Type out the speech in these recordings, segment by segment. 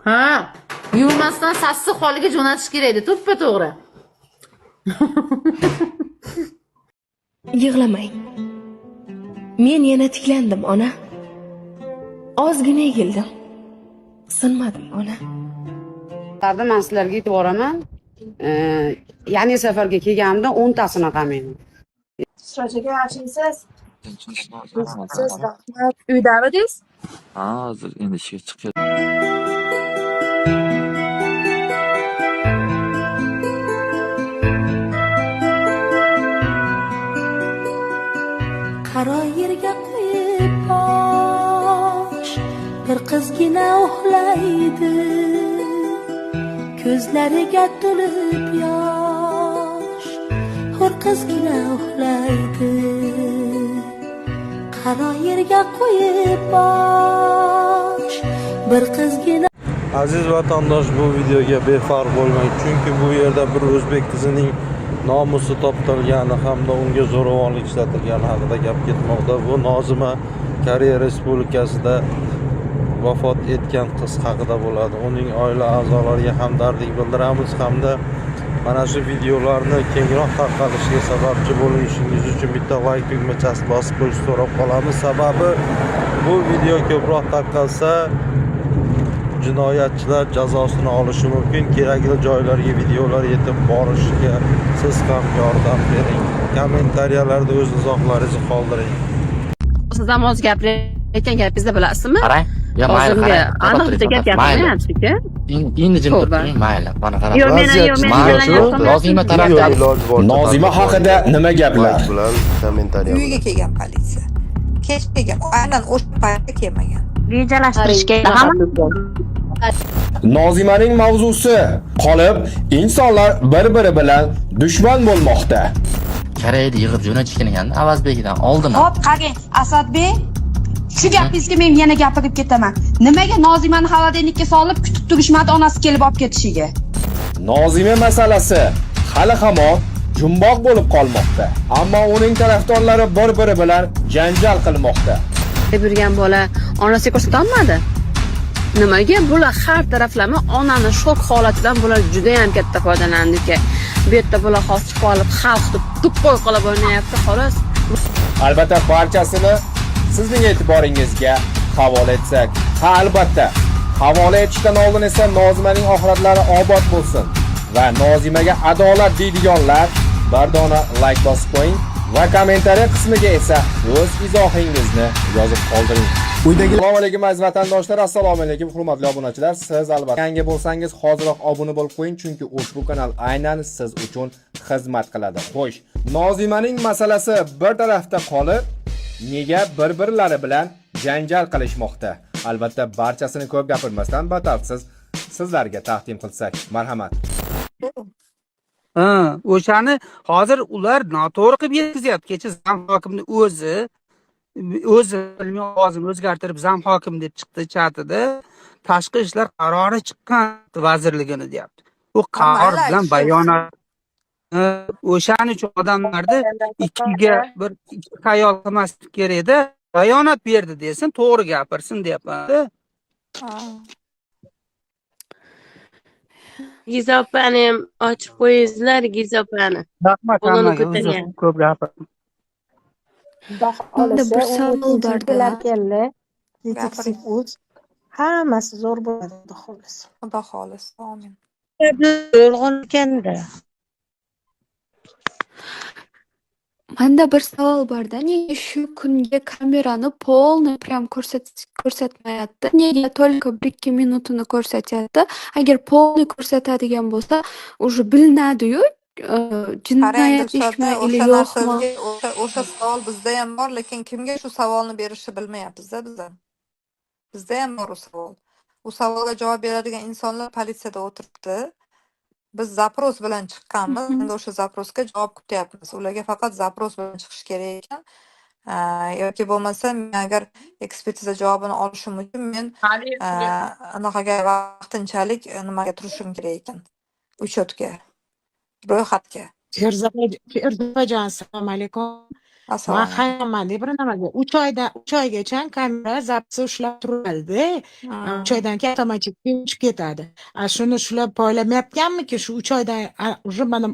Ha, yuvmasdan sassiq holiga jo'natish kerak edi, to'ppa-to'g'ri. Yig'lamang. Men yana tiklandim, ona. Ozgina egildim. Sinmadim, ona. Men sizlarga aytib boraman. Ya'ni safarga kelganimda 10 tasini qilmayman. Surachaga yaxshimisiz? Siz rahmat. Uydamidingiz? Ha, hozir endi ishga chiqib Qaro yerga qo'yib bosh, bir qizgina uxlaydi. Ko'zlariga to'lib yosh, bir qizgina uxlaydi. Qaro yerga qo'yib bosh, bir qizgina. Aziz vatandosh, bu videoga befarq bo'lmang, chunki bu yerda bir o'zbek qizining nomusi toptalgani hamda unga zo'ravonlik ishlatilgani haqida gap ketmoqda. Bu Nozima Koreya Respublikasida vafot etgan qiz haqida bo'ladi. Uning oila a'zolariga hamdardlik bildiramiz hamda mana shu videolarni kengroq tarqalishiga sababchi bo'lishingiz uchun bitta like tugmachasini bosib qo'yishni so'rab qolamiz. Sababi bu video ko'proq tarqalsa jinoyatchilar jazosini olishi mumkin. Kerakli joylarga videolar yetib borishiga siz ham yordam bering. Kommentariyalarda o'z izohlaringizni qoldiring. Siz ham o'z gapirayotgan gapingizni bilasizmi? qarang. Ya mayli, qarang. Aniq bitta gap gapirmayapsiz-ku. Endi jim turing, mayli. Mana qarang. Yo'q, men Nozima tarafdan Nozima haqida nima gaplar? Bilan kommentariya. Uyiga kelgan politsiya. Kech kelgan, aynan o'sha paytda kelmagan. rejalashtirishga ham Nozimaning mavzusi qolib, insonlar bir-biri bilan dushman bo'lmoqda. Koreyada yig'ib jo'natishgan ekan, Avazbekidan oldin. Hop, qarang, Asadbek. Shu gapingizga men yana gapirib ketaman. Nimaga Nozimani xolodilnikka solib kutib turishmadi onasi kelib olib ketishiga? Nozima masalasi hali hamon jumboq bo'lib qolmoqda. Ammo uning tarafdorlari bir-biri bilan janjal qilmoqda. yurgan bola onasiga ko'rsata olmadi. Nimaga? Bular har taraflama onani shok holatidan bular juda ham katta foydalandi-ki. Bu yerda bular hozir chiqib olib xalqni to'ppoy qilib o'ynayapti, xolos. Albatta barchasini sizning e'tiboringizga havola etsak. Ha, albatta. Havola etishdan oldin esa Nozimaning oxiratlari obod bo'lsin va Nozimaga adolat deydiganlar bir dona like bosib qo'ying va kommentariya qismiga esa o'z izohingizni yozib qoldiring. Assalomu alaykum aziz vatandoshlar, assalomu alaykum hurmatli obunachilar. Siz albatta yangi bo'lsangiz hoziroq obuna bo'lib qo'ying, chunki ushbu kanal aynan siz uchun xizmat qiladi. Xo'sh, Nozimaning masalasi bir tarafda qolib, nega bir-birlari bilan janjal qilishmoqda? Albatta barchasini ko'p gapirmasdan batafsil sizlarga taqdim qilsak, marhamat. O'shani hozir ular noto'g'ri qilib yetkazyapti. Kecha zam hokimni o'zi ovozini o'zgartirib zam hokim deb chiqdi chatida. Tashqi ishlar qarori chiqqan vazirligini deyapti. Bu qaror bilan bayonot o'shaning uchun odamlarni ikkiga bir xayol qilmaslik kerak-da. Bayonot berdi desin, to'g'ri gapirsin deyapman. Gizopani ham ochib qo'yingizlar, Gizopani. Rahmat hammaga, ko'p gapirdim. Unda bir savol borda. Hammasi zo'r bo'ladi, xudo xohlasa. Xudo xohlasa, amin. Zo'rg'on ekanda. Menda bir savol borda. Nega shu kunga kamerani polni prям ko'rsatmayapti? Nega только 1-2 minutini ko'rsatyapti? Agar polni ko'rsatadigan bo'lsa, уже bilinadi-yu, jinoyat ishmi yoki yo'qmi? O'sha savol bizda ham bor, lekin kimga shu savolni berishni bilmayapmiz-da biz. Bizda ham bor u savol. U savolga javob beradigan insonlar politsiyada o'tiribdi. Biz zapros bilan chiqqanmiz. Endi o'sha zaprosga javob kutyapmiz. Ularga faqat zapros bilan chiqish kerak ekan. Yoki bo'lmasa, men agar ekspertiza javobini olishim uchun men anaqaga vaqtinchalik nimaga turishim kerak ekan. Uchotga, ro'yxatga. Erzajon, assalomu alaykum. man Assalomu alaykum. hayronman deb bir nimaga 3 oygacha kamera zapisi ushlab turadi. 3 oydan keyin avtomatik o'chib ketadi. Shuni shular poylamayotganmiki shu 3 oydan уже mana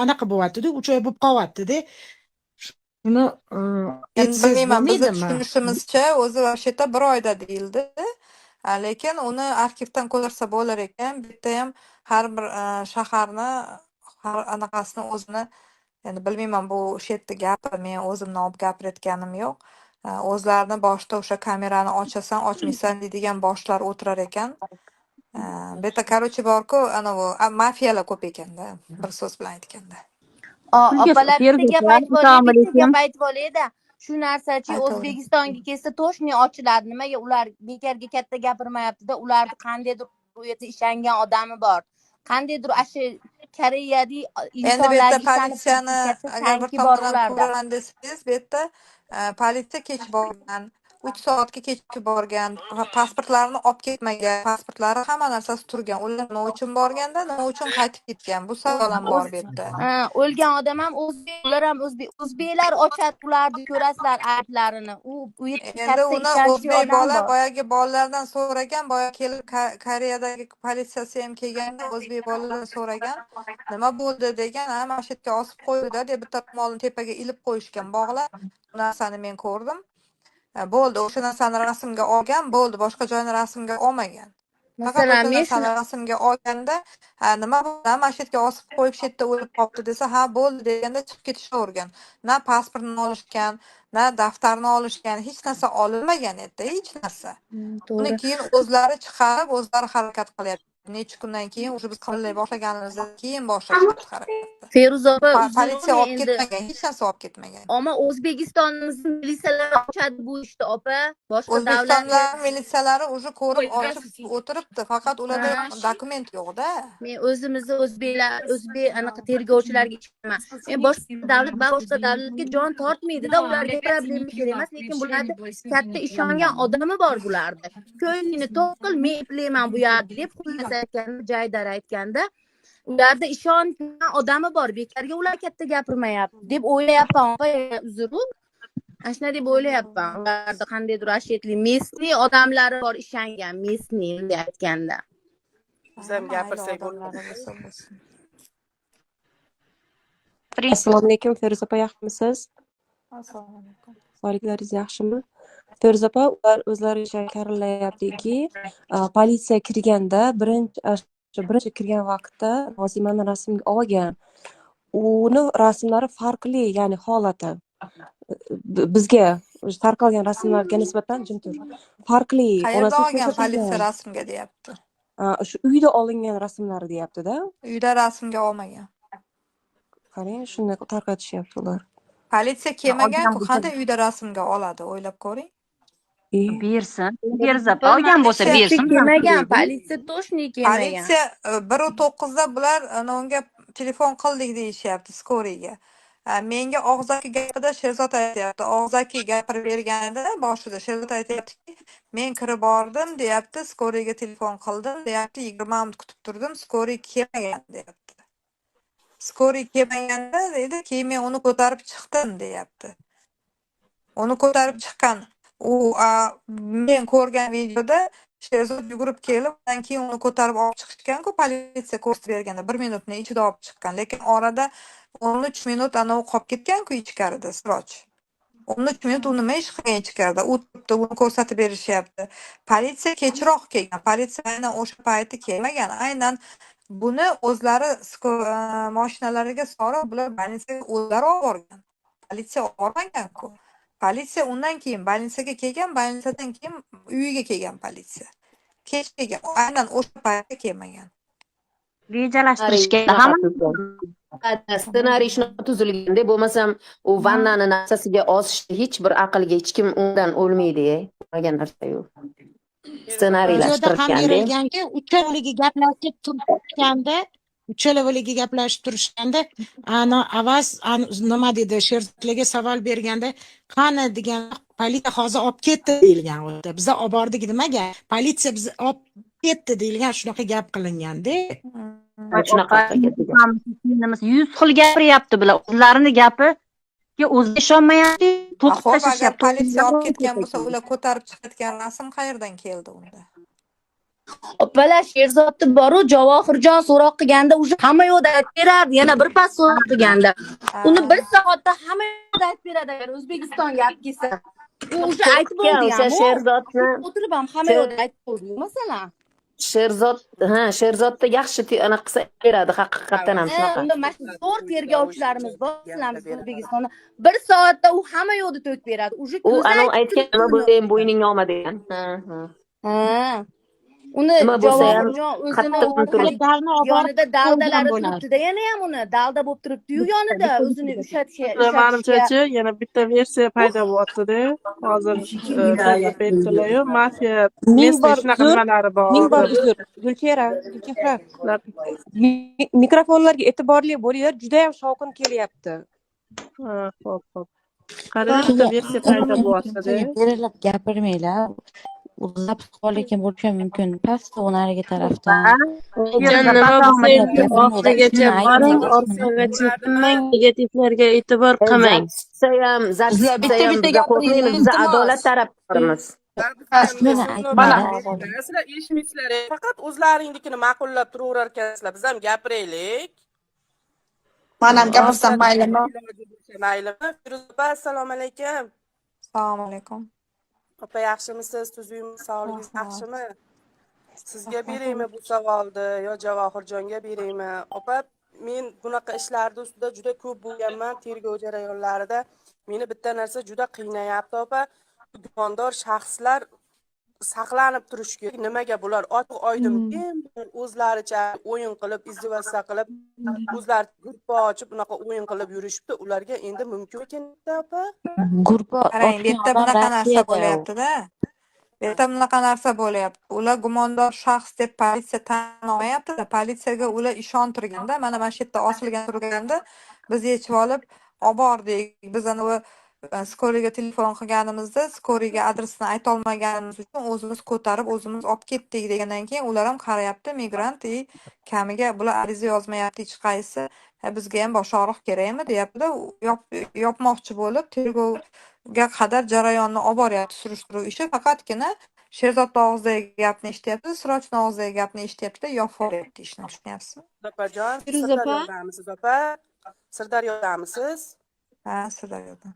anaqa bo'lyapti-da, 3 oy bo'lib qolyapti-da. Shuni Endi etsangiz bilmayman, bizni bo'lmaydimi? tushunishimizcha o'zi вообще-то 1 oyda deyildi. Lekin uni arxivdan ko'rsa bo'lar ekan. Bu yerda ham har bir shaharni har anaqasini o'zini, endi bilmayman bu o'sha yerda gapi, men o'zimni olib gapirayotganim yo'q. O'zlarini boshida o'sha kamerani ochasan, ochmaysan deydigan boshlar o'tirar ekan. Bu yerda короче borku, anavi mafiyalar ko'p ekanda, bir so'z bilan aytganda. Opalar bitta gap aytib olay, bitta gap aytib olayda. Shu narsachi Aytavering. O'zbekistonga kelsa to'shni ochiladi. Nimaga ular bekorga katta gapirmayapti-da, ularni qandaydir bu yerda ishlangan odami bor. Qandaydir ashu Koreyadagi Endi bu yerda insonlarga politsiyani katta agar bir tanki bor tomondan ularda. ko'raman desangiz, bu yerda politsiya kech borgan, 3 soatga kechikib borgan, pasportlarini olib ketmagan, pasportlari hamma narsasi turgan. Ular nima uchun borganda, nima uchun qaytib ketgan? Bu savol ham bor bu yerda. O'lgan odam ham o'zbek, ular ham o'zbeklar ochadi ularni, ko'rasizlar ayblarini. U yerda Endi katta uni ishonchli o'zbek odam bola bor. boyagi bolalardan so'ragan, boya kelib Koreyadagi politsiyasi ham kelganda o'zbek bolalardan so'ragan, nima bo'ldi degan, mana shu yerga osib qo'ydi deb bitta ro'molni tepaga ilib qo'yishgan, bog'lab. Bu narsani men ko'rdim. Bo'ldi, o'sha narsani rasmga olgan, bo'ldi, boshqa joyni rasmga olmagan. Faqat Masalan, o'sha men narsani rasmga olganda, nima bo'ldi, mana shu yerga osib qo'yib shu yerda o'lib qolibdi desa, ha bo'ldi deganda chiqib ketishavergan. Na pasportini olishgan, na daftarni olishgan, hech narsa olinmagan edi, hech narsa. Uni keyin o'zlari chiqarib, o'zlari harakat qilyapti. Necha kundan keyin o'sha biz qilay boshlaganimizdan keyin boshlashdi harakatni. Feruza opa, Politsiya olib endi ketmagan, hech narsa olib ketmagan. Ammo O'zbekistonimizning militsiyalari ochadi bu ishni opa. Boshqa O'zbekistonlar militsiyalari уже ko'rib ochib o'tiribdi, faqat ularda dokument yo'q-da. Men o'zimizni o'zbek anaqa tergovchilarga ishonaman. Men boshqa davlatga jon tortmaydi-da, ularga problema kerak emas, lekin bularda katta ishongan odami bor bularda. Ko'nglini to'qil, men eplayman bu yerda deb qo'yasayotganda, Jaydar aytganda, ularda ishongan odami bor, bekorga ular katta gapirmayapti deb o'ylayapman. Uzr. Ashna deb o'ylayapman. Ularda qandaydir ashiyatli mesni odamlari bor, ishongan mesni deb aytganda. Biz ham gapirsak bo'ladi. Assalomu alaykum, Feruza opa, yaxshimisiz? Assalomu alaykum. Sog'liklaringiz yaxshimi? Feruza opa, ular o'zlari shakarlayaptiki, politsiya kirganda birinchi kirgan vaqtda Nozimani rasmga olgan. Uni rasmlari farqli, ya'ni holati. Bizga tarqalgan rasmlarga nisbatan jimtur. Farqli. Qayerda olgan politsiya rasmga deyapti. Shu uyda olingan rasmlari deyapti-da. Uyda rasmga olmagan. Qarang, shunday tarqatishyapti ular. Politsiya kelmagan-ku, qanday uyda rasmga oladi, o'ylab ko'ring. Bersin. Feruza opa, olgan bo'lsa bersin. Kelmagan, politsiya to'shni kelmagan. Politsiya 1:09 bular unga telefon qildik deyishyapti, skoriyga. Menga og'zaki gapida Sherzod aytyapti. Og'zaki gapirib berganida boshida Sherzod aytyaptiki, men kirib bordim deyapti, skoriyga telefon qildim deyapti, 20 minut kutib turdim, skoriy kelmagan deyapti. Skoriy kelmaganda deydi, keyin men uni ko'tarib chiqdim deyapti. Uni ko'tarib chiqqan. Men ko'rgan videoda Sherzod yugurib kelib, undan keyin uni ko'tarib olib chiqishgan-ku, politsiya ko'rsatib berganda 1 minutning ichida olib chiqqan. Lekin orada 13 minut anavi qolib ketgan-ku ichkarida Siroj. 13 minut u nima ish qilgan ichkarida? U turibdi, uni ko'rsatib berishyapti. Politsiya kechroq kelgan. Politsiya aynan o'sha payti kelmagan. Aynan buni o'zlari mashinalariga solib, bular politsiyaga o'zlari olib borgan. Politsiya olib bormagan-ku. Politsiya undan keyin больницаga kelgan, больницаdan keyin uyiga kelgan politsiya. Kech kelgan. Aynan o'sha paytda kelmagan. Rejalashtirishga ssenariy shunaqa tuzilganda, bo'lmasam u vannani narsasiga osishni hech bir aqlga hech kim undan o'lmaydi, bo'lmagan narsa yo'q. Ssenariylashtirishganda berilganki, uchaligi gaplashib turishganda, ana avaz nima dedi, Sherzodlarga savol berganda, qani degan, politsiya hozir olib ketdi deyilgan o'da. Biza olib bordik demagan, politsiya bizni olib ketdi deyilgan, shunaqa gap qilinganda. shunaqa 100 xil gapiryapti bular. O'zlarini gapi o'zi ishonmayapti, to'qib Xo'p, agar tashlashyapti. politsiya olib ketgan bo'lsa, ular ko'tarib chiqayotgan rasm qayerdan keldi unda? Opalar Sherzodni boru Javohirjon so'roq qilganda уже hamma yo'qda aytib berardi. Yana bir pas so'roq qilganda uni 1 soatda hamma yo'qda aytib beradi agar O'zbekistonga olib kelsa. U уже aytib bo'ldi O'sha Sherzodni o'tirib ham hamma yo'qda aytib bo'ldi masalan. Sherzodda yaxshi anaqa qilsa beradi, haqiqatan ham shunaqa. Unda mana shu zo'r tergovchilarimiz bor sizlarimiz O'zbekistonda 1 soatda u hamma yo'qda to'kib beradi. Уже U anav aytgan nima bo'lsa ham bo'yning yog'ma degan. Uni Nima bo'lsa ham Javohirjon o'zini yonida daldalari turibdi-da, yana ham uni dalda bo'lib turibdi-yu yonida o'zini Manimcha yana bitta versiya paydo bo'lyapti-da. Hozir aytdilar-yu, mafiya shunaqa nimalari bor. Ming bor uzr. Gulchehra, mikrofonlarga e'tiborli bo'linglar, juda ham shovqin kelyapti. Xo'p. Qarang, bitta versiya paydo bo'lyapti-da. Berilib gapirmanglar. Uzab qolgan bo'lishi mumkin. Pastda nariga tarafdan. Oxirigacha boring, orqagacha tinmang, negativlarga e'tibor qilmang. Bitta qo'rqmaymiz, biz adolat tarafdorimiz. Mana sizlar eshitmaysizlar, faqat o'zlaringnikini ma'qullab turaverar ekansizlar. Biz ham gapiraylik. Men ham gapirsam maylimi? Maylimi? Firuza, assalomu alaykum. Assalomu alaykum. Opa, yaxshimisiz? Tuzuymi? Sog'ligingiz yaxshimi? Sizga beraymi bu savolni yo Javohirjonga beraymi? Opa, men bunaqa ishlarda ustida juda ko'p bo'lganman, tergov jarayonlarida. Meni bitta narsa juda qiynayapti, opa. Gumondor shaxslar saqlanib turish kerak. Nimaga bular ochiq oydin o'zlaricha o'yin qilib, izdivosiya qilib, o'zlari gruppa ochib, bunaqa o'yin qilib yurishibdi. Ularga endi mumkin ekan-da, opa? Gruppa Qarang, bu yerda bunaqa narsa bo'lyapti-da. Bu yerda bunaqa narsa bo'lyapti. Ular gumondor shaxs deb politsiya tan olmayapti-da. Politsiyaga ular ishontirganda, mana shu yerda osilgan turganda biz yechib olib bordik. Biz ana skoriga telefon qilganimizda, skoriga adresini ayta olmaganimiz uchun o'zimiz ko'tarib, o'zimiz olib ketdik degandan keyin ular ham qarayapti, migrant kamiga bular ariza yozmayapti hech qaysi. Bizga ham bosh og'riq kerakmi deyapti-da, yopmoqchi bo'lib tergovga qadar jarayonni olib boryapti surishtiruv ishi. Faqatgina Sherzod og'zidagi gapni eshityapti, Sirojning og'zidagi gapni eshityapti, yopib boryapti ishni, tushunyapsizmi? Opajon, Sirdaryodamisiz, opa? Sirdaryodamisiz? Ha, Sirdaryodan.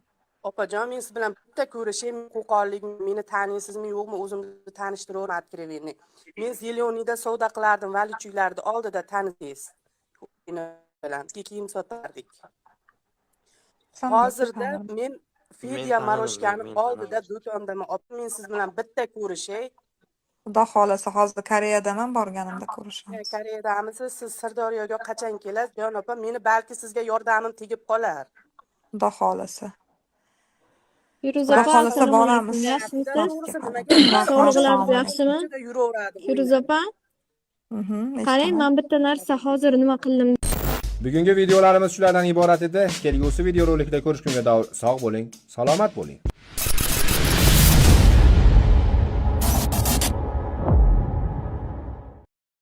Opajon, men siz bilan bitta ko'rishay, qo'qonlik, meni taniysizmi yo'qmi, o'zimni tanishtiraverib kiraverning. Men Zelioniyda savdo qilardim, Valichuylarda oldida tanidingiz. Bilan kiyim sotardik. Hozirda men Fedya Maroshkani oldida do'kondaman. Opa, men siz bilan bitta ko'rishay. Xudo xolasa hozir Koreyadaman, borganimda ko'rishamiz. Koreyadamisiz? Siz Sirdaryoga qachon kelasiz? Jon opa, meni balki sizga yordamim tegib qolar. Xudo xolasa. Firuza opa, assalomu alaykum. Sog'lig'ingiz yaxshimi? Firuza opa, qarang, men bitta narsa hozir nima qildim. Bugungi videolarimiz shulardan iborat edi. Kelgusi videorolikda ko'rishgunga sog' bo'ling, salomat bo'ling.